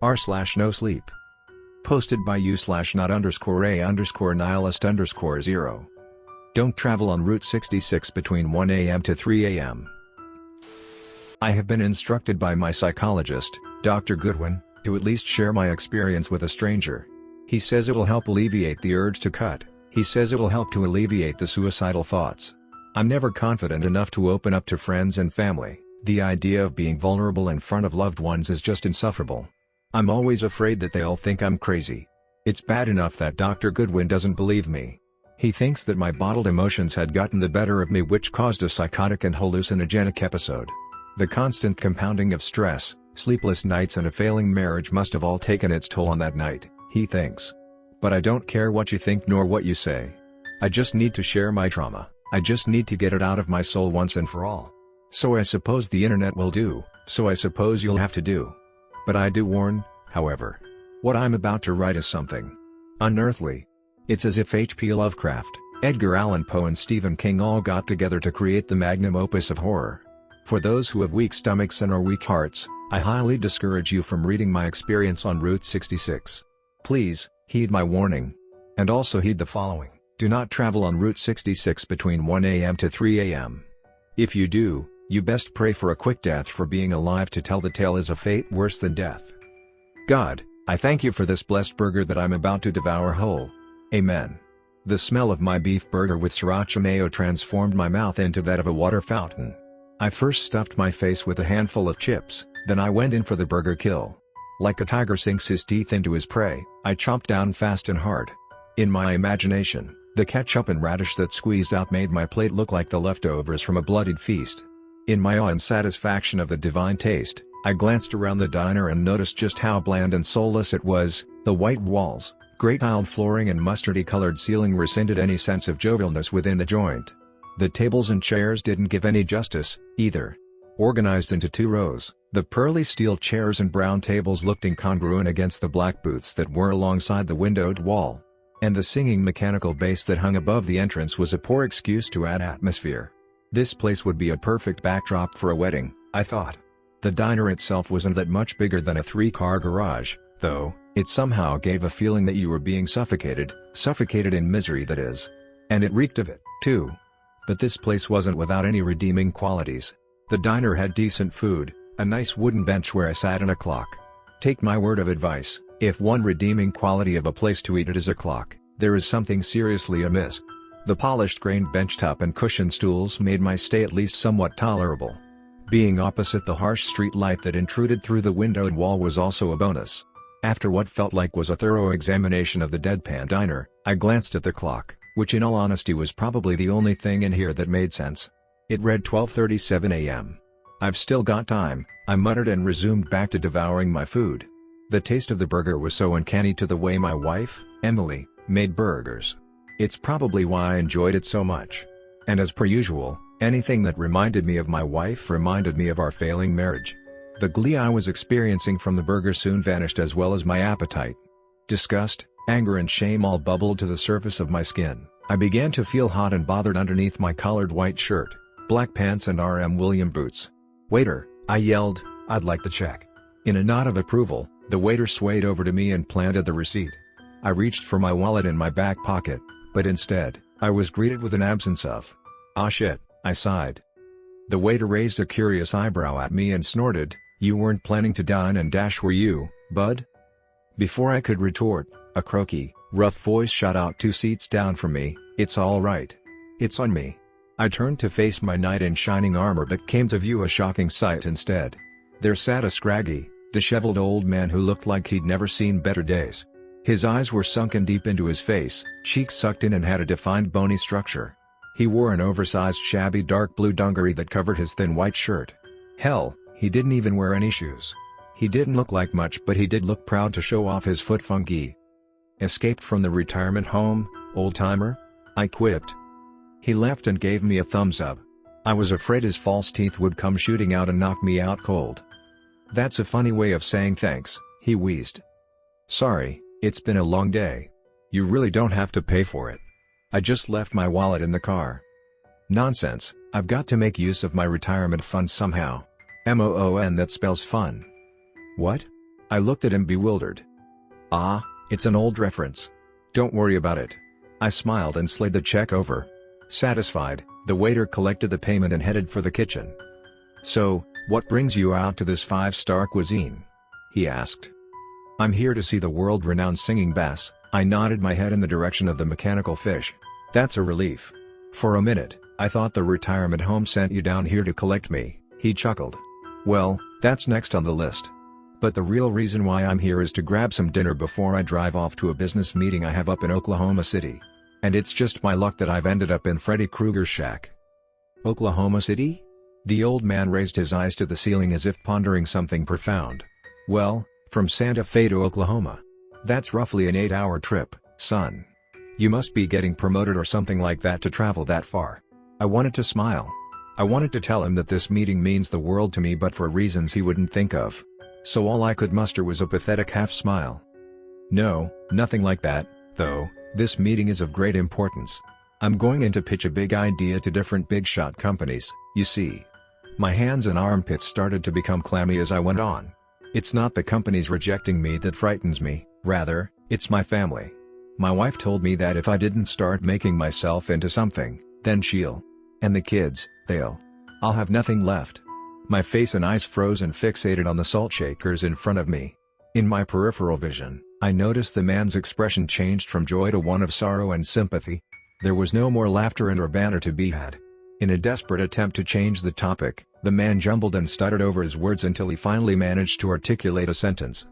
r/NoSleep. Posted by u/not_a_nihilist_0. Don't travel on Route 66 between 1 a.m. to 3 a.m. I have been instructed by my psychologist, Dr. Goodwin, to at least share my experience with a stranger. He says it'll help alleviate the urge to cut. He says it'll help to alleviate the suicidal thoughts. I'm never confident enough to open up to friends and family. The idea of being vulnerable in front of loved ones is just insufferable. I'm always afraid that they'll think I'm crazy. It's bad enough that Dr. Goodwin doesn't believe me. He thinks that my bottled emotions had gotten the better of me, which caused a psychotic and hallucinogenic episode. The constant compounding of stress, sleepless nights and a failing marriage must have all taken its toll on that night, he thinks. But I don't care what you think nor what you say. I just need to share my trauma. I just need to get it out of my soul once and for all. So I suppose the internet will do, so I suppose you'll have to do. But I do warn, however. What I'm about to write is something unearthly. It's as if H.P. Lovecraft, Edgar Allan Poe and Stephen King all got together to create the magnum opus of horror. For those who have weak stomachs and or weak hearts, I highly discourage you from reading my experience on Route 66. Please, heed my warning. And also heed the following: do not travel on Route 66 between 1 a.m. to 3 a.m. If you do, you best pray for a quick death, for being alive to tell the tale is a fate worse than death. God, I thank you for this blessed burger that I'm about to devour whole. Amen. The smell of my beef burger with sriracha mayo transformed my mouth into that of a water fountain. I first stuffed my face with a handful of chips, then I went in for the burger kill. Like a tiger sinks his teeth into his prey, I chomped down fast and hard. In my imagination, the ketchup and radish that squeezed out made my plate look like the leftovers from a bloodied feast. In my awe and satisfaction of the divine taste, I glanced around the diner and noticed just how bland and soulless it was. The white walls, great tiled flooring and mustardy-colored ceiling rescinded any sense of jovialness within the joint. The tables and chairs didn't give any justice, either. Organized into two rows, the pearly steel chairs and brown tables looked incongruent against the black booths that were alongside the windowed wall. And the singing mechanical bass that hung above the entrance was a poor excuse to add atmosphere. This place would be a perfect backdrop for a wedding, I thought. The diner itself wasn't that much bigger than a 3-car garage, though. It somehow gave a feeling that you were being suffocated in misery, that is. And it reeked of it, too. But this place wasn't without any redeeming qualities. The diner had decent food, a nice wooden bench where I sat, and a clock. Take my word of advice, if one redeeming quality of a place to eat at is a clock, there is something seriously amiss. The polished-grained benchtop and cushioned stools made my stay at least somewhat tolerable. Being opposite the harsh street light that intruded through the windowed wall was also a bonus. After what felt like was a thorough examination of the deadpan diner, I glanced at the clock, which in all honesty was probably the only thing in here that made sense. It read 12:37 a.m. I've still got time, I muttered and resumed back to devouring my food. The taste of the burger was so uncanny to the way my wife, Emily, made burgers. It's probably why I enjoyed it so much. And as per usual, anything that reminded me of my wife reminded me of our failing marriage. The glee I was experiencing from the burger soon vanished, as well as my appetite. Disgust, anger and shame all bubbled to the surface of my skin. I began to feel hot and bothered underneath my collared white shirt, black pants and R.M. Williams boots. "Waiter," I yelled, "I'd like the check." In a nod of approval, the waiter swayed over to me and planted the receipt. I reached for my wallet in my back pocket, but instead, I was greeted with an absence of. "Ah shit," I sighed. The waiter raised a curious eyebrow at me and snorted, "You weren't planning to dine and dash, were you, bud?" Before I could retort, a croaky, rough voice shot out 2 seats down from me, "It's all right. It's on me." I turned to face my knight in shining armor, but came to view a shocking sight instead. There sat a scraggy, disheveled old man who looked like he'd never seen better days. His eyes were sunken deep into his face, cheeks sucked in, and had a defined bony structure. He wore an oversized shabby dark blue dungaree that covered his thin white shirt. Hell, he didn't even wear any shoes. He didn't look like much, but he did look proud to show off his foot funky. "Escaped from the retirement home, old-timer?" I quipped. He laughed and gave me a thumbs up. I was afraid his false teeth would come shooting out and knock me out cold. "That's a funny way of saying thanks," he wheezed. "Sorry, it's been a long day. You really don't have to pay for it. I just left my wallet in the car." "Nonsense, I've got to make use of my retirement funds somehow. MOON, that spells fun." "What?" I looked at him bewildered. Ah, it's an old reference. Don't worry about it. I smiled and slid the check over. Satisfied, the waiter collected the payment and headed for the kitchen. So, what brings you out to this 5-star cuisine? He asked. I'm here to see the world-renowned singing bass. I nodded my head in the direction of the mechanical fish. That's a relief. For a minute, I thought the retirement home sent you down here to collect me, he chuckled. Well, that's next on the list. But the real reason why I'm here is to grab some dinner before I drive off to a business meeting I have up in Oklahoma City. And it's just my luck that I've ended up in Freddy Krueger's shack. Oklahoma City? The old man raised his eyes to the ceiling as if pondering something profound. Well, from Santa Fe to Oklahoma. That's roughly an 8-hour trip, son. You must be getting promoted or something like that to travel that far. I wanted to smile. I wanted to tell him that this meeting means the world to me, but for reasons he wouldn't think of. So all I could muster was a pathetic half-smile. No, nothing like that, though. This meeting is of great importance. I'm going in to pitch a big idea to different big-shot companies, you see. My hands and armpits started to become clammy as I went on. It's not the companies rejecting me that frightens me, rather, it's my family. My wife told me that if I didn't start making myself into something, then she'll. And the kids, I'll have nothing left. My face and eyes froze and fixated on the salt shakers in front of me. In my peripheral vision, I noticed the man's expression changed from joy to one of sorrow and sympathy. There was no more laughter and or banter to be had. In a desperate attempt to change the topic, the man jumbled and stuttered over his words until he finally managed to articulate a sentence.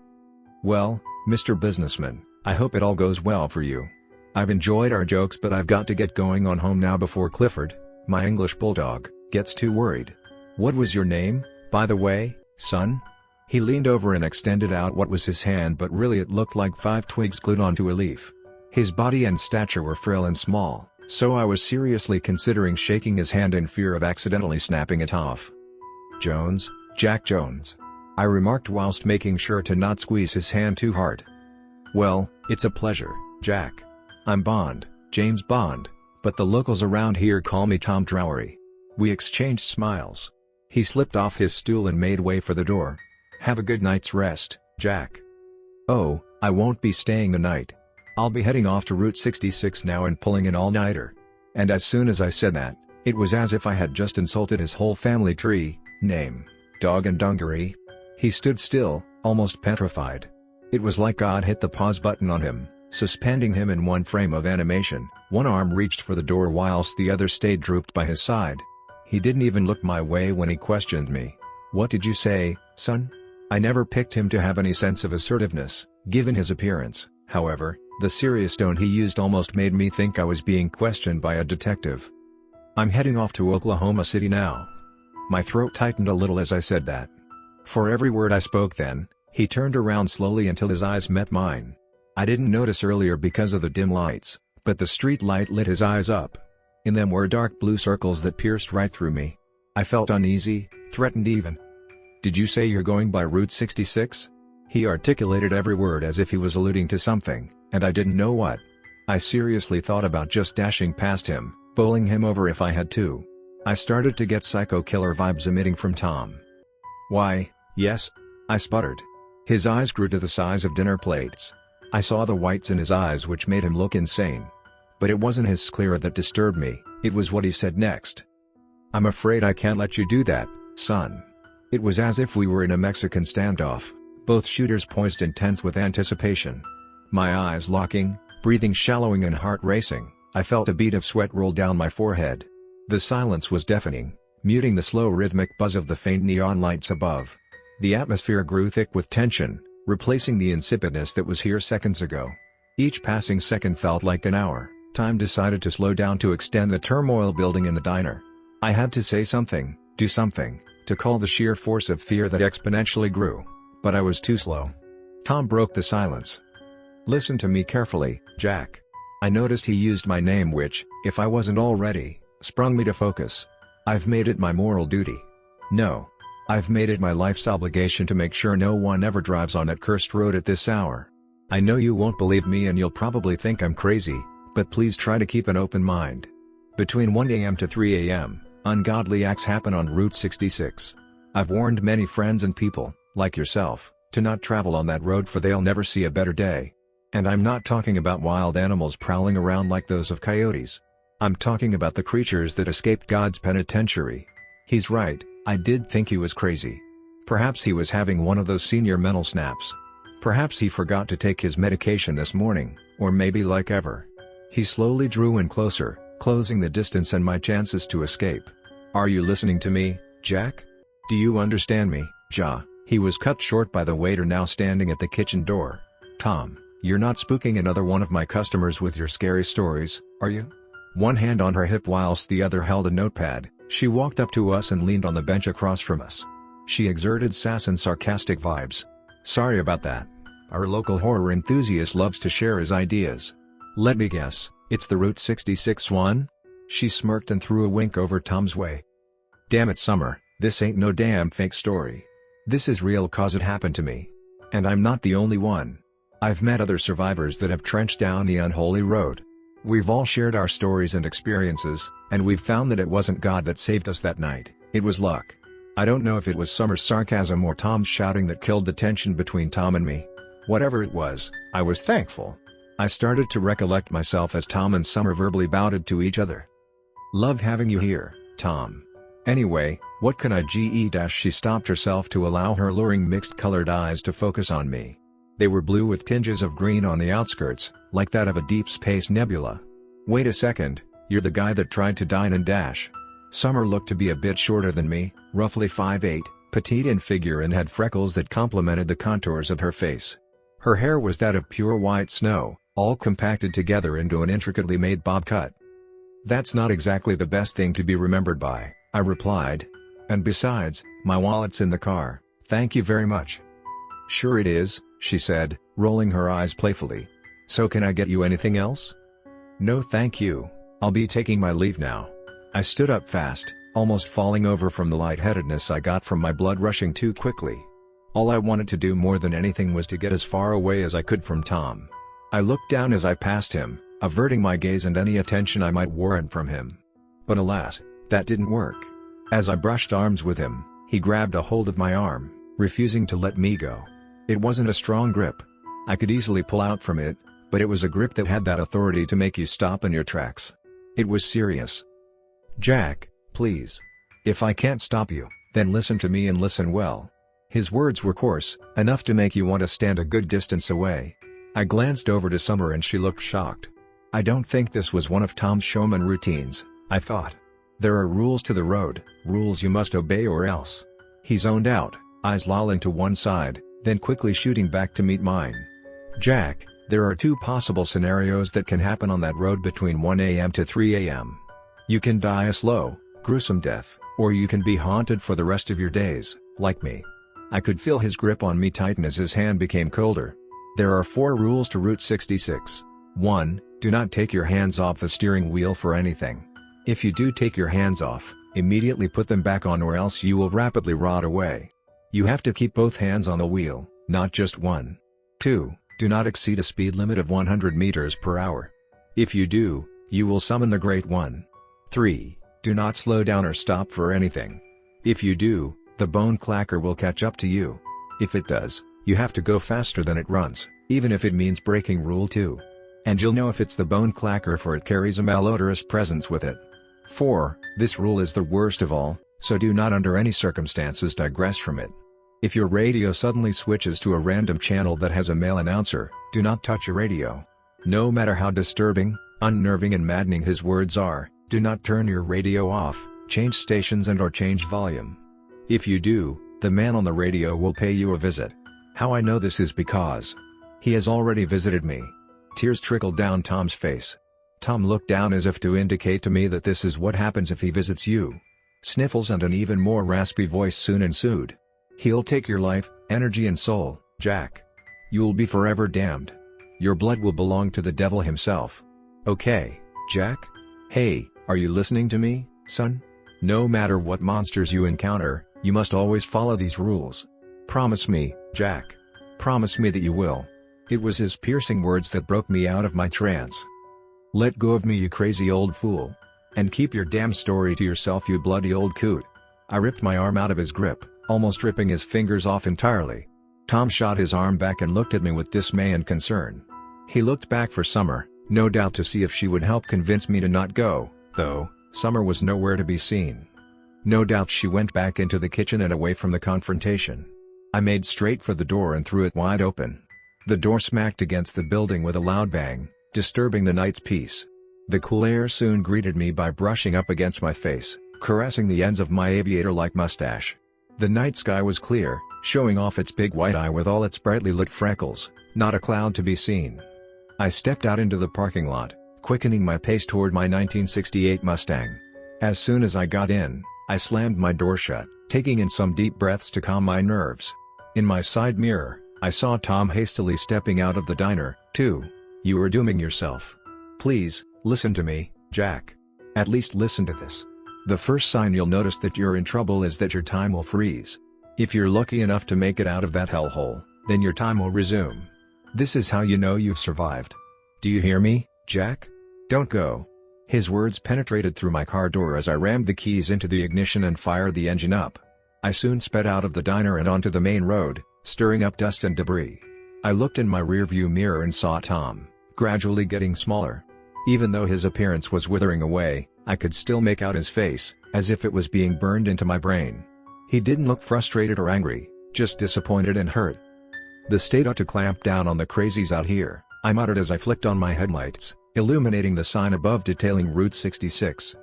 Well, Mr. Businessman, I hope it all goes well for you. I've enjoyed our jokes, but I've got to get going on home now before Clifford, my English bulldog, gets too worried. What was your name, by the way, son? He leaned over and extended out what was his hand, but really it looked like 5 twigs glued onto a leaf. His body and stature were frail and small, so I was seriously considering shaking his hand in fear of accidentally snapping it off. Jones, Jack Jones. I remarked whilst making sure to not squeeze his hand too hard. Well, it's a pleasure, Jack. I'm Bond, James Bond, but the locals around here call me Tom Drowery. We exchanged smiles. He slipped off his stool and made way for the door. Have a good night's rest, Jack. Oh, I won't be staying the night. I'll be heading off to Route 66 now and pulling an all-nighter. And as soon as I said that, it was as if I had just insulted his whole family tree, name, dog and dungaree. He stood still, almost petrified. It was like God hit the pause button on him, suspending him in one frame of animation. One arm reached for the door whilst the other stayed drooped by his side. He didn't even look my way when he questioned me. What did you say, son? I never picked him to have any sense of assertiveness, given his appearance. However, the serious tone he used almost made me think I was being questioned by a detective. I'm heading off to Oklahoma City now. My throat tightened a little as I said that. For every word I spoke then, he turned around slowly until his eyes met mine. I didn't notice earlier because of the dim lights, but the street light lit his eyes up. In them were dark blue circles that pierced right through me. I felt uneasy, threatened even. Did you say you're going by Route 66? He articulated every word as if he was alluding to something, and I didn't know what. I seriously thought about just dashing past him, bowling him over if I had to. I started to get psycho killer vibes emitting from Tom. Why, yes, I sputtered. His eyes grew to the size of dinner plates. I saw the whites in his eyes which made him look insane. But it wasn't his sclera that disturbed me, it was what he said next. I'm afraid I can't let you do that, son. It was as if we were in a Mexican standoff, both shooters poised and tense with anticipation. My eyes locking, breathing shallowing and heart racing, I felt a bead of sweat roll down my forehead. The silence was deafening, muting the slow rhythmic buzz of the faint neon lights above. The atmosphere grew thick with tension, replacing the insipidness that was here seconds ago. Each passing second felt like an hour. Time decided to slow down to extend the turmoil building in the diner. I had to say something, do something, to call the sheer force of fear that exponentially grew. But I was too slow. Tom broke the silence. Listen to me carefully, Jack. I noticed he used my name which, if I wasn't already, sprung me to focus. I've made it my moral duty. No. I've made it my life's obligation to make sure no one ever drives on that cursed road at this hour. I know you won't believe me and you'll probably think I'm crazy, but please try to keep an open mind. Between 1 a.m. to 3 a.m., ungodly acts happen on Route 66. I've warned many friends and people, like yourself, To not travel on that road, for they'll never see a better day. And I'm not talking about wild animals prowling around like those of coyotes. I'm talking about the creatures that escaped God's penitentiary. He's right, I did think he was crazy. Perhaps he was having one of those senior mental snaps. Perhaps he forgot to take his medication this morning, or maybe like ever. He slowly drew in closer, closing the distance and my chances to escape. Are you listening to me, Jack? Do you understand me, Ja? He was cut short by the waiter now standing at the kitchen door. Tom, you're not spooking another one of my customers with your scary stories, are you? One hand on her hip whilst the other held a notepad, she walked up to us and leaned on the bench across from us. She exerted sass and sarcastic vibes. Sorry about that. Our local horror enthusiast loves to share his ideas. Let me guess, it's the Route 66 one? She smirked and threw a wink over Tom's way. Damn it, Summer, this ain't no damn fake story. This is real cause it happened to me. And I'm not the only one. I've met other survivors that have trenched down the unholy road. We've all shared our stories and experiences, and we've found that it wasn't God that saved us that night, it was luck. I don't know if it was Summer's sarcasm or Tom's shouting that killed the tension between Tom and me. Whatever it was, I was thankful. I started to recollect myself as Tom and Summer verbally bowed to each other. Love having you here, Tom. Anyway, what can I get? She stopped herself to allow her luring mixed-colored eyes to focus on me. They were blue with tinges of green on the outskirts, like that of a deep space nebula. Wait a second, you're the guy that tried to dine and dash. Summer looked to be a bit shorter than me, roughly 5'8", petite in figure and had freckles that complemented the contours of her face. Her hair was that of pure white snow, all compacted together into an intricately made bob cut. That's not exactly the best thing to be remembered by, I replied. And besides, my wallet's in the car, thank you very much. Sure it is, she said, rolling her eyes playfully. So can I get you anything else? No thank you, I'll be taking my leave now. I stood up fast, almost falling over from the lightheadedness I got from my blood rushing too quickly. All I wanted to do more than anything was to get as far away as I could from Tom. I looked down as I passed him, averting my gaze and any attention I might warrant from him. But alas, that didn't work. As I brushed arms with him, he grabbed a hold of my arm, refusing to let me go. It wasn't a strong grip. I could easily pull out from it, but it was a grip that had that authority to make you stop in your tracks. It was serious. Jack, please. If I can't stop you, then listen to me and listen well. His words were coarse, enough to make you want to stand a good distance away. I glanced over to Summer and she looked shocked. I don't think this was one of Tom's showman routines, I thought. There are rules to the road, rules you must obey or else. He zoned out, eyes lolling to one side, then quickly shooting back to meet mine. Jack, there are two possible scenarios that can happen on that road between 1 a.m. to 3 a.m. You can die a slow, gruesome death, or you can be haunted for the rest of your days, like me. I could feel his grip on me tighten as his hand became colder. There are 4 rules to Route 66. 1. Do not take your hands off the steering wheel for anything. If you do take your hands off, immediately put them back on or else you will rapidly rot away. You have to keep both hands on the wheel, not just one. 2. Do not exceed a speed limit of 100 meters per hour. If you do, you will summon the Great One. 3. Do not slow down or stop for anything. If you do, the bone clacker will catch up to you. If it does, you have to go faster than it runs, even if it means breaking Rule 2. And you'll know if it's the bone clacker for it carries a malodorous presence with it. 4. This rule is the worst of all, so do not under any circumstances digress from it. If your radio suddenly switches to a random channel that has a male announcer, do not touch your radio. No matter how disturbing, unnerving and maddening his words are, do not turn your radio off, change stations and/or change volume. If you do, the man on the radio will pay you a visit. How I know this is because he has already visited me. Tears trickled down Tom's face. Tom looked down as if to indicate to me that this is what happens if he visits you. Sniffles and an even more raspy voice soon ensued. He'll take your life, energy and soul, Jack. You'll be forever damned. Your blood will belong to the devil himself. Okay, Jack? Hey, are you listening to me, son? No matter what monsters you encounter, you must always follow these rules. Promise me, Jack. Promise me that you will. It was his piercing words that broke me out of my trance. Let go of me, you crazy old fool. And keep your damn story to yourself, you bloody old coot. I ripped my arm out of his grip, almost ripping his fingers off entirely. Tom shot his arm back and looked at me with dismay and concern. He looked back for Summer, no doubt to see if she would help convince me to not go, though Summer was nowhere to be seen. No doubt she went back into the kitchen and away from the confrontation. I made straight for the door and threw it wide open. The door smacked against the building with a loud bang, disturbing the night's peace. The cool air soon greeted me by brushing up against my face, caressing the ends of my aviator-like mustache. The night sky was clear, showing off its big white eye with all its brightly lit freckles, not a cloud to be seen. I stepped out into the parking lot, quickening my pace toward my 1968 Mustang. As soon as I got in, I slammed my door shut, taking in some deep breaths to calm my nerves. In my side mirror, I saw Tom hastily stepping out of the diner, too. "You are dooming yourself. Please, listen to me, Jack. At least listen to this. The first sign you'll notice that you're in trouble is that your time will freeze. If you're lucky enough to make it out of that hellhole, then your time will resume. This is how you know you've survived. Do you hear me, Jack? Don't go." His words penetrated through my car door as I rammed the keys into the ignition and fired the engine up. I soon sped out of the diner and onto the main road, stirring up dust and debris. I looked in my rearview mirror and saw Tom, gradually getting smaller. Even though his appearance was withering away, I could still make out his face, as if it was being burned into my brain. He didn't look frustrated or angry, just disappointed and hurt. "The state ought to clamp down on the crazies out here," I muttered as I flicked on my headlights, illuminating the sign above detailing Route 66.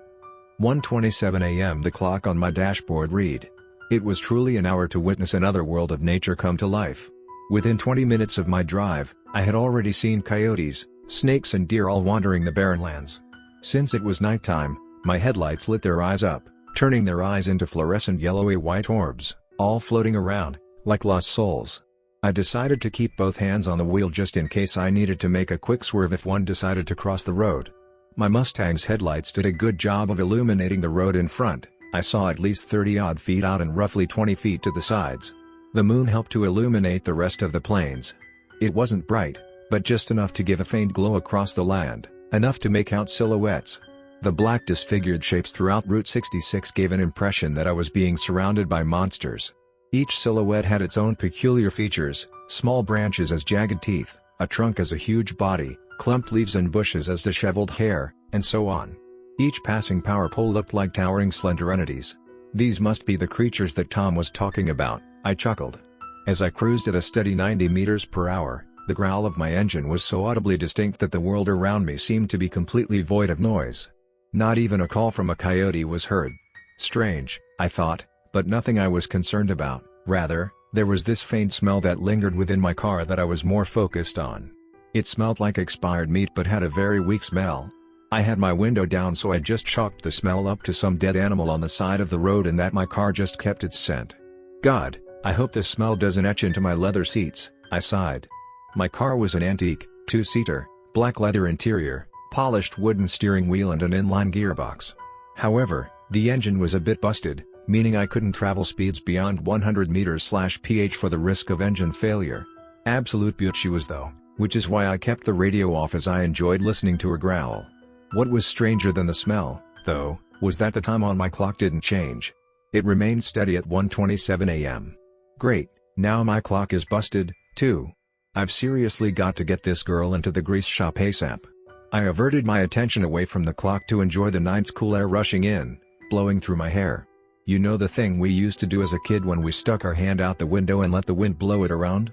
1:27 a.m. The clock on my dashboard read. It was truly an hour to witness another world of nature come to life. Within 20 minutes of my drive, I had already seen coyotes, snakes and deer all wandering the barren lands. Since it was nighttime, my headlights lit their eyes up, turning their eyes into fluorescent yellowy white orbs, all floating around, like lost souls. I decided to keep both hands on the wheel just in case I needed to make a quick swerve if one decided to cross the road. My Mustang's headlights did a good job of illuminating the road in front. I saw at least 30-odd feet out and roughly 20 feet to the sides. The moon helped to illuminate the rest of the plains. It wasn't bright, but just enough to give a faint glow across the land, enough to make out silhouettes. The black disfigured shapes throughout Route 66 gave an impression that I was being surrounded by monsters. Each silhouette had its own peculiar features, small branches as jagged teeth, a trunk as a huge body, clumped leaves and bushes as disheveled hair, and so on. Each passing power pole looked like towering slender entities. These must be the creatures that Tom was talking about, I chuckled. As I cruised at a steady 90 meters per hour, the growl of my engine was so audibly distinct that the world around me seemed to be completely void of noise. Not even a call from a coyote was heard. Strange, I thought, but nothing I was concerned about. Rather, there was this faint smell that lingered within my car that I was more focused on. It smelled like expired meat but had a very weak smell. I had my window down, so I just chalked the smell up to some dead animal on the side of the road and that my car just kept its scent. God, I hope this smell doesn't etch into my leather seats, I sighed. My car was an antique, two-seater, black leather interior, polished wooden steering wheel and an inline gearbox. However, the engine was a bit busted, meaning I couldn't travel speeds beyond 100 meters/ph for the risk of engine failure. Absolute beaut she was though, which is why I kept the radio off as I enjoyed listening to her growl. What was stranger than the smell, though, was that the time on my clock didn't change. It remained steady at 1:27 a.m. Great, now my clock is busted, too. I've seriously got to get this girl into the grease shop ASAP. I averted my attention away from the clock to enjoy the night's cool air rushing in, blowing through my hair. You know the thing we used to do as a kid when we stuck our hand out the window and let the wind blow it around?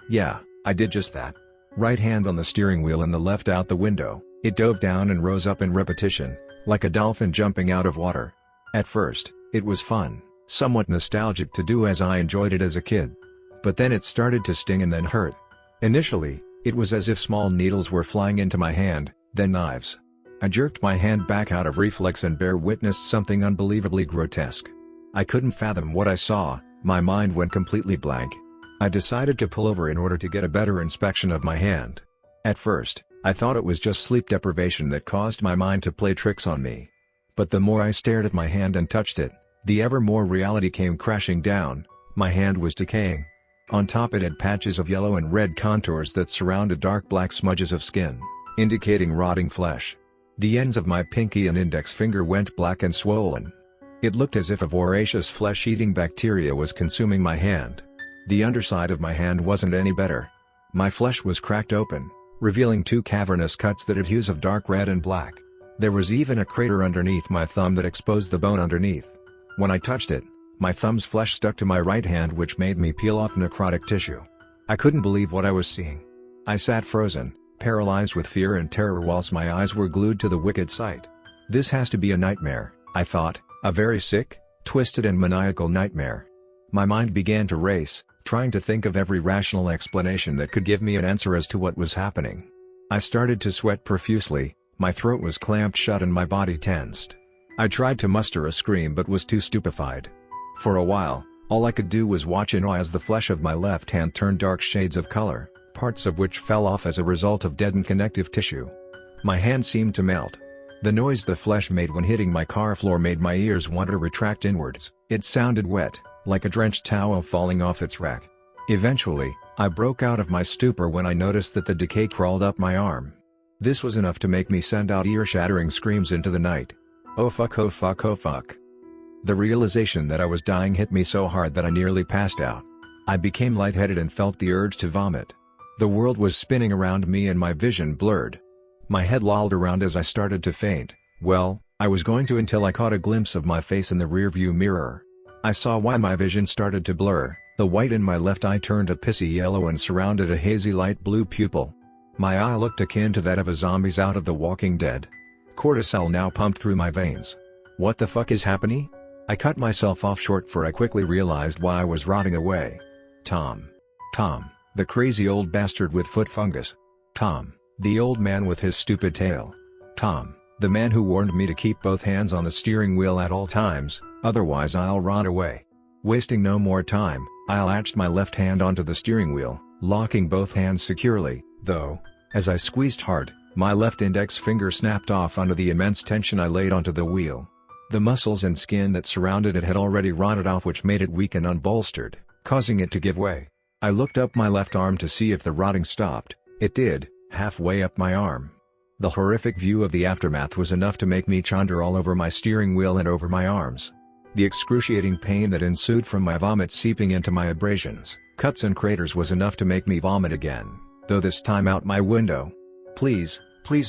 Yeah, I did just that. Right hand on the steering wheel and the left out the window, it dove down and rose up in repetition, like a dolphin jumping out of water. At first, it was fun, somewhat nostalgic to do as I enjoyed it as a kid. But then it started to sting and then hurt. Initially, it was as if small needles were flying into my hand, then knives. I jerked my hand back out of reflex and witnessed something unbelievably grotesque. I couldn't fathom what I saw, my mind went completely blank. I decided to pull over in order to get a better inspection of my hand. At first, I thought it was just sleep deprivation that caused my mind to play tricks on me. But the more I stared at my hand and touched it, the ever more reality came crashing down. My hand was decaying. On top it had patches of yellow and red contours that surrounded dark black smudges of skin, indicating rotting flesh. The ends of my pinky and index finger went black and swollen. It looked as if a voracious flesh-eating bacteria was consuming my hand. The underside of my hand wasn't any better. My flesh was cracked open, revealing two cavernous cuts that had hues of dark red and black. There was even a crater underneath my thumb that exposed the bone underneath. When I touched it, my thumb's flesh stuck to my right hand, which made me peel off necrotic tissue. I couldn't believe what I was seeing. I sat frozen, paralyzed with fear and terror whilst my eyes were glued to the wicked sight. This has to be a nightmare, I thought, a very sick, twisted and maniacal nightmare. My mind began to race, trying to think of every rational explanation that could give me an answer as to what was happening. I started to sweat profusely, my throat was clamped shut and my body tensed. I tried to muster a scream but was too stupefied. For a while, all I could do was watch in awe as the flesh of my left hand turned dark shades of color, parts of which fell off as a result of deadened connective tissue. My hand seemed to melt. The noise the flesh made when hitting my car floor made my ears want to retract inwards. It sounded wet, like a drenched towel falling off its rack. Eventually, I broke out of my stupor when I noticed that the decay crawled up my arm. This was enough to make me send out ear-shattering screams into the night. Oh fuck, oh fuck, oh fuck. The realization that I was dying hit me so hard that I nearly passed out. I became lightheaded and felt the urge to vomit. The world was spinning around me and my vision blurred. My head lolled around as I started to faint. Well, I was going to until I caught a glimpse of my face in the rearview mirror. I saw why my vision started to blur. The white in my left eye turned a pissy yellow and surrounded a hazy light blue pupil. My eye looked akin to that of a zombie's out of The Walking Dead. Cortisol now pumped through my veins. What the fuck is happening? I cut myself off short, for I quickly realized why I was rotting away. Tom, the crazy old bastard with foot fungus. Tom, the old man with his stupid tail. Tom, the man who warned me to keep both hands on the steering wheel at all times, otherwise I'll rot away. Wasting no more time, I latched my left hand onto the steering wheel, locking both hands securely, though, as I squeezed hard, my left index finger snapped off under the immense tension I laid onto the wheel. The muscles and skin that surrounded it had already rotted off, which made it weak and unbolstered, causing it to give way. I looked up my left arm to see if the rotting stopped. It did, halfway up my arm. The horrific view of the aftermath was enough to make me chunder all over my steering wheel and over my arms. The excruciating pain that ensued from my vomit seeping into my abrasions, cuts and craters was enough to make me vomit again, though this time out my window. Please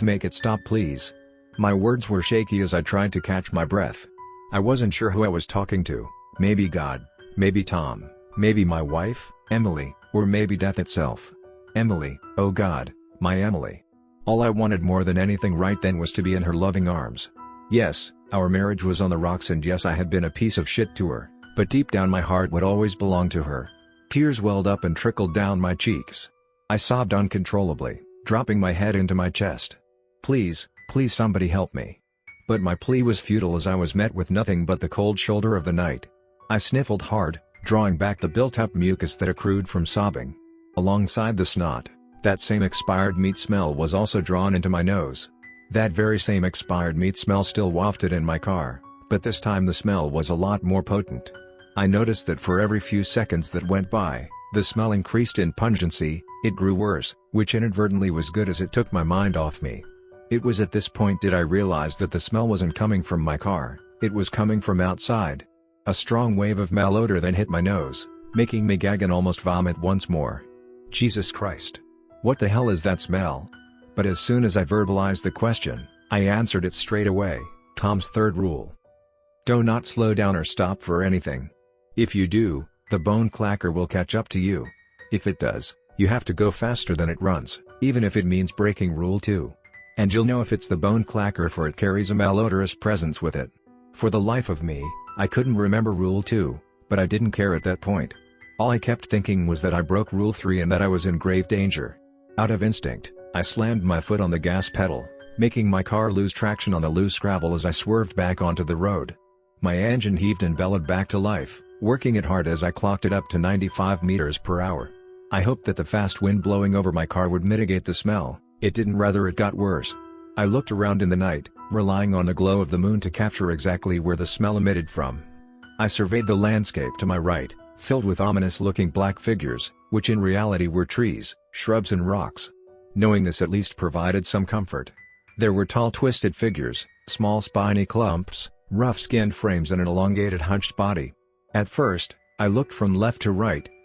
make it stop, please. My words were shaky as I tried to catch my breath. I wasn't sure who I was talking to, maybe God, maybe Tom, maybe my wife, Emily, or maybe death itself. Emily, oh God, my Emily. All I wanted more than anything right then was to be in her loving arms. Yes, our marriage was on the rocks, and yes, I had been a piece of shit to her, but deep down my heart would always belong to her. Tears welled up and trickled down my cheeks. I sobbed uncontrollably, dropping my head into my chest. Please somebody help me. But my plea was futile as I was met with nothing but the cold shoulder of the night. I sniffled hard, drawing back the built-up mucus that accrued from sobbing. Alongside the snot, that same expired meat smell was also drawn into my nose. That very same expired meat smell still wafted in my car, but this time the smell was a lot more potent. I noticed that for every few seconds that went by, the smell increased in pungency. It grew worse, which inadvertently was good as it took my mind off me. It was at this point did I realize that the smell wasn't coming from my car, it was coming from outside. A strong wave of malodor then hit my nose, making me gag and almost vomit once more. Jesus Christ. What the hell is that smell? But as soon as I verbalized the question, I answered it straight away. Tom's third rule. Do not slow down or stop for anything. If you do, the bone clacker will catch up to you. If it does, you have to go faster than it runs, even if it means breaking rule 2. And you'll know if it's the bone clacker, for it carries a malodorous presence with it. For the life of me, I couldn't remember rule 2, but I didn't care at that point. All I kept thinking was that I broke rule 3 and that I was in grave danger. Out of instinct, I slammed my foot on the gas pedal, making my car lose traction on the loose gravel as I swerved back onto the road. My engine heaved and bellowed back to life, working it hard as I clocked it up to 95 meters per hour. I hoped that the fast wind blowing over my car would mitigate the smell. It didn't, rather it got worse. I looked around in the night, relying on the glow of the moon to capture exactly where the smell emitted from. I surveyed the landscape to my right, filled with ominous-looking black figures, which in reality were trees, shrubs and rocks. Knowing this at least provided some comfort. There were tall twisted figures, small spiny clumps, rough-skinned frames and an elongated hunched body. At first, I looked from left to right,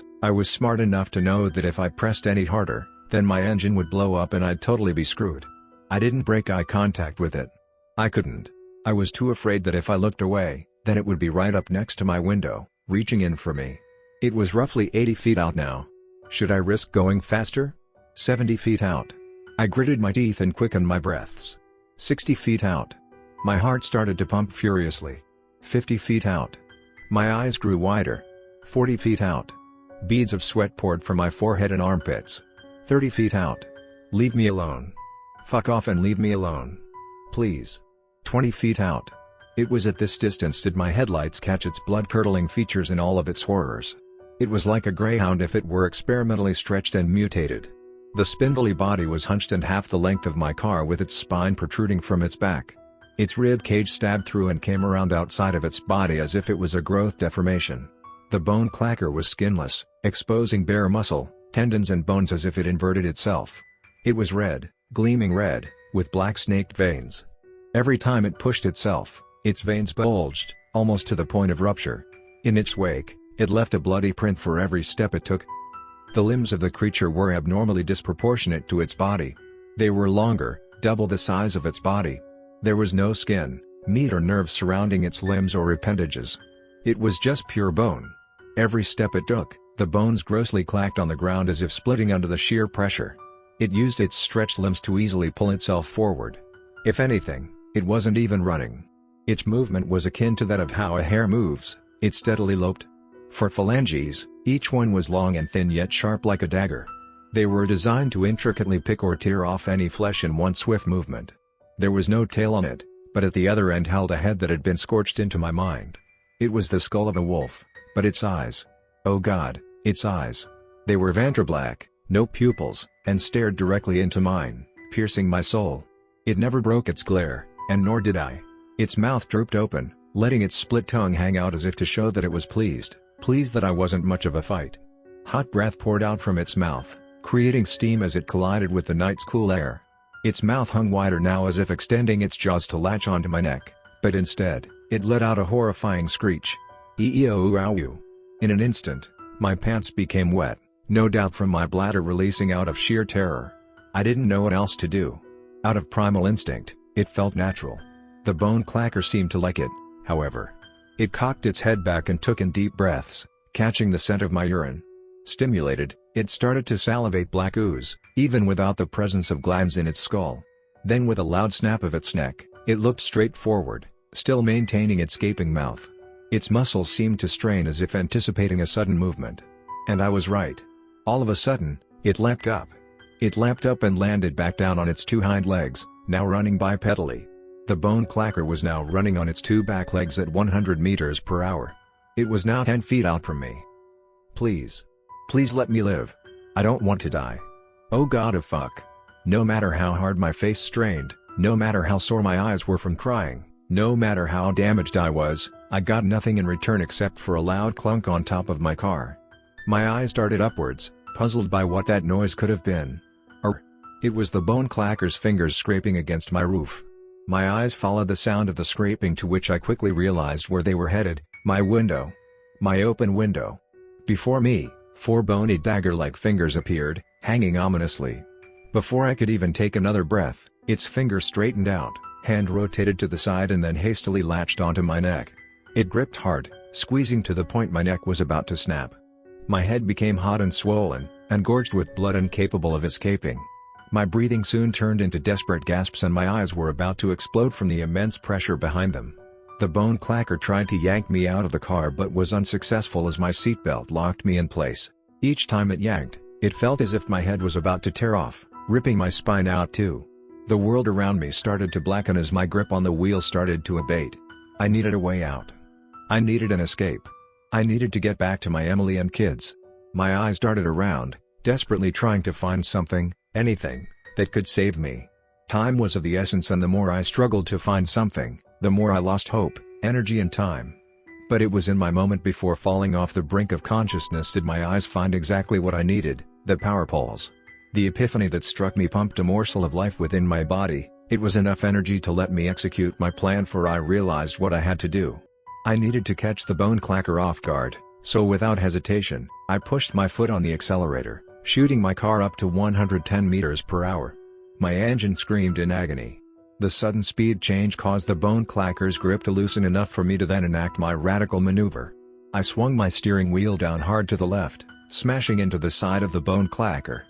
course, I was smart enough to know that if I pressed any harder, then my engine would blow up and I'd totally be screwed. I didn't break eye contact with it. I couldn't. I was too afraid that if I looked away, then it would be right up next to my window, reaching in for me. It was roughly 80 feet out now. Should I risk going faster? 70 feet out. I gritted my teeth and quickened my breaths. 60 feet out. My heart started to pump furiously. 50 feet out. My eyes grew wider. 40 feet out. Beads of sweat poured from my forehead and armpits. 30 feet out. Leave me alone. Fuck off and leave me alone. Please. 20 feet out. It was at this distance did my headlights catch its blood-curdling features in all of its horrors. It was like a greyhound if it were experimentally stretched and mutated. The spindly body was hunched and half the length of my car with its spine protruding from its back. Its rib cage stabbed through and came around outside of its body as if it was a growth deformation. The bone clacker was skinless, exposing bare muscle, tendons and bones as if it inverted itself. It was red, gleaming red, with black snaked veins. Every time it pushed itself, its veins bulged, almost to the point of rupture. In its wake, it left a bloody print for every step it took. The limbs of the creature were abnormally disproportionate to its body. They were longer, double the size of its body. There was no skin, meat or nerves surrounding its limbs or appendages. It was just pure bone. Every step it took, the bones grossly clacked on the ground as if splitting under the sheer pressure. It used its stretched limbs to easily pull itself forward. If anything, it wasn't even running. Its movement was akin to that of how a hare moves. It steadily loped. For phalanges, each one was long and thin yet sharp like a dagger. They were designed to intricately pick or tear off any flesh in one swift movement. There was no tail on it, but at the other end held a head that had been scorched into my mind. It was the skull of a wolf, but its eyes. Oh God, its eyes. They were vantrablack, no pupils, and stared directly into mine, piercing my soul. It never broke its glare, and nor did I. Its mouth drooped open, letting its split tongue hang out as if to show that it was pleased that I wasn't much of a fight. Hot breath poured out from its mouth, creating steam as it collided with the night's cool air. Its mouth hung wider now as if extending its jaws to latch onto my neck, but instead, it let out a horrifying screech. E-e-o-oo-ow-oo. In an instant, my pants became wet, no doubt from my bladder releasing out of sheer terror. I didn't know what else to do. Out of primal instinct, it felt natural. The bone clacker seemed to like it, however. It cocked its head back and took in deep breaths, catching the scent of my urine. Stimulated, it started to salivate black ooze, even without the presence of glands in its skull. Then with a loud snap of its neck, it looked straight forward, still maintaining its gaping mouth. Its muscles seemed to strain as if anticipating a sudden movement. And I was right. All of a sudden, it leapt up. It leapt up and landed back down on its two hind legs, now running bipedally. The bone clacker was now running on its two back legs at 100 meters per hour. It was now 10 feet out from me. Please. Please let me live. I don't want to die. Oh God of fuck. No matter how hard my face strained, no matter how sore my eyes were from crying, no matter how damaged I was, I got nothing in return except for a loud clunk on top of my car. My eyes darted upwards, puzzled by what that noise could have been. It was the bone clacker's fingers scraping against my roof. My eyes followed the sound of the scraping, to which I quickly realized where they were headed: my window. My open window. Before me, 4 bony dagger-like fingers appeared, hanging ominously. Before I could even take another breath, its fingers straightened out, hand rotated to the side, and then hastily latched onto my neck. It gripped hard, squeezing to the point my neck was about to snap. My head became hot and swollen, and gorged with blood, incapable of escaping. My breathing soon turned into desperate gasps, and my eyes were about to explode from the immense pressure behind them. The bone clacker tried to yank me out of the car, but was unsuccessful as my seatbelt locked me in place. Each time it yanked, it felt as if my head was about to tear off, ripping my spine out too. The world around me started to blacken as my grip on the wheel started to abate. I needed a way out. I needed an escape. I needed to get back to my Emily and kids. My eyes darted around, desperately trying to find something, anything, that could save me. Time was of the essence, and the more I struggled to find something, the more I lost hope, energy and time. But it was in my moment before falling off the brink of consciousness did my eyes find exactly what I needed: the power poles. The epiphany that struck me pumped a morsel of life within my body. It was enough energy to let me execute my plan, for I realized what I had to do. I needed to catch the bone clacker off guard, so without hesitation, I pushed my foot on the accelerator, shooting my car up to 110 meters per hour. My engine screamed in agony. The sudden speed change caused the bone clacker's grip to loosen enough for me to then enact my radical maneuver. I swung my steering wheel down hard to the left, smashing into the side of the bone clacker.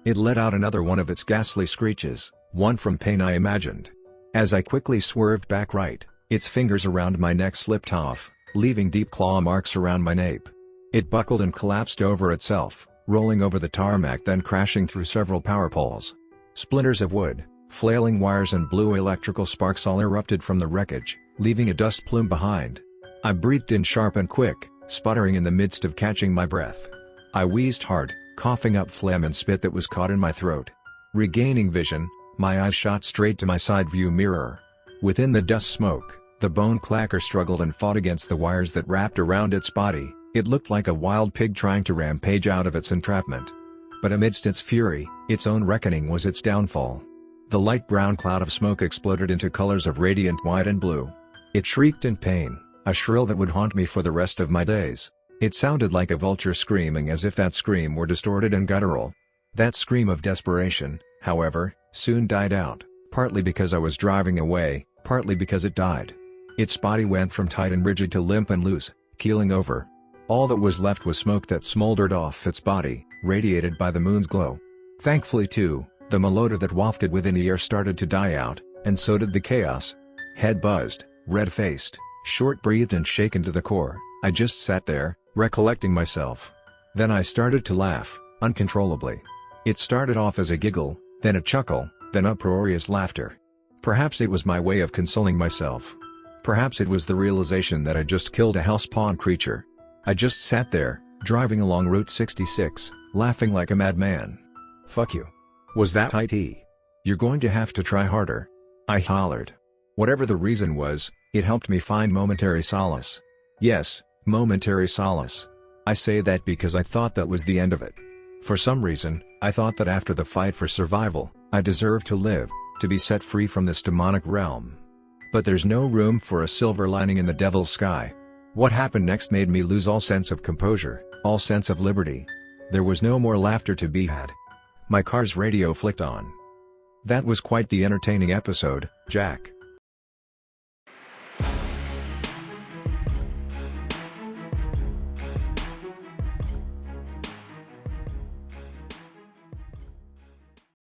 It let out another one of its ghastly screeches, one from pain, I imagined. As I quickly swerved back right, its fingers around my neck slipped off, leaving deep claw marks around my nape. It buckled and collapsed over itself, rolling over the tarmac, then crashing through several power poles. Splinters of wood, flailing wires and blue electrical sparks all erupted from the wreckage, leaving a dust plume behind. I breathed in sharp and quick, sputtering in the midst of catching my breath. I wheezed hard, coughing up phlegm and spit that was caught in my throat. Regaining vision, my eyes shot straight to my side view mirror. Within the dust smoke, the bone clacker struggled and fought against the wires that wrapped around its body. It looked like a wild pig trying to rampage out of its entrapment. But amidst its fury, its own reckoning was its downfall. The light brown cloud of smoke exploded into colors of radiant white and blue. It shrieked in pain, a shrill that would haunt me for the rest of my days. It sounded like a vulture screaming, as if that scream were distorted and guttural. That scream of desperation, however, soon died out, partly because I was driving away, partly because it died. Its body went from tight and rigid to limp and loose, keeling over. All that was left was smoke that smoldered off its body, radiated by the moon's glow. Thankfully too, the malodor that wafted within the air started to die out, and so did the chaos. Head buzzed, red-faced, short-breathed and shaken to the core, I just sat there, recollecting myself. Then I started to laugh, uncontrollably. It started off as a giggle, then a chuckle, then uproarious laughter. Perhaps it was my way of consoling myself. Perhaps it was the realization that I just killed a hellspawn creature. I just sat there, driving along Route 66, laughing like a madman. "Fuck you. Was that it? You're going to have to try harder," I hollered. Whatever the reason was, it helped me find momentary solace. Yes, momentary solace. I say that because I thought that was the end of it. For some reason, I thought that after the fight for survival, I deserved to live, to be set free from this demonic realm. But there's no room for a silver lining in the devil's sky. What happened next made me lose all sense of composure, all sense of liberty. There was no more laughter to be had. My car's radio flicked on. "That was quite the entertaining episode, Jack.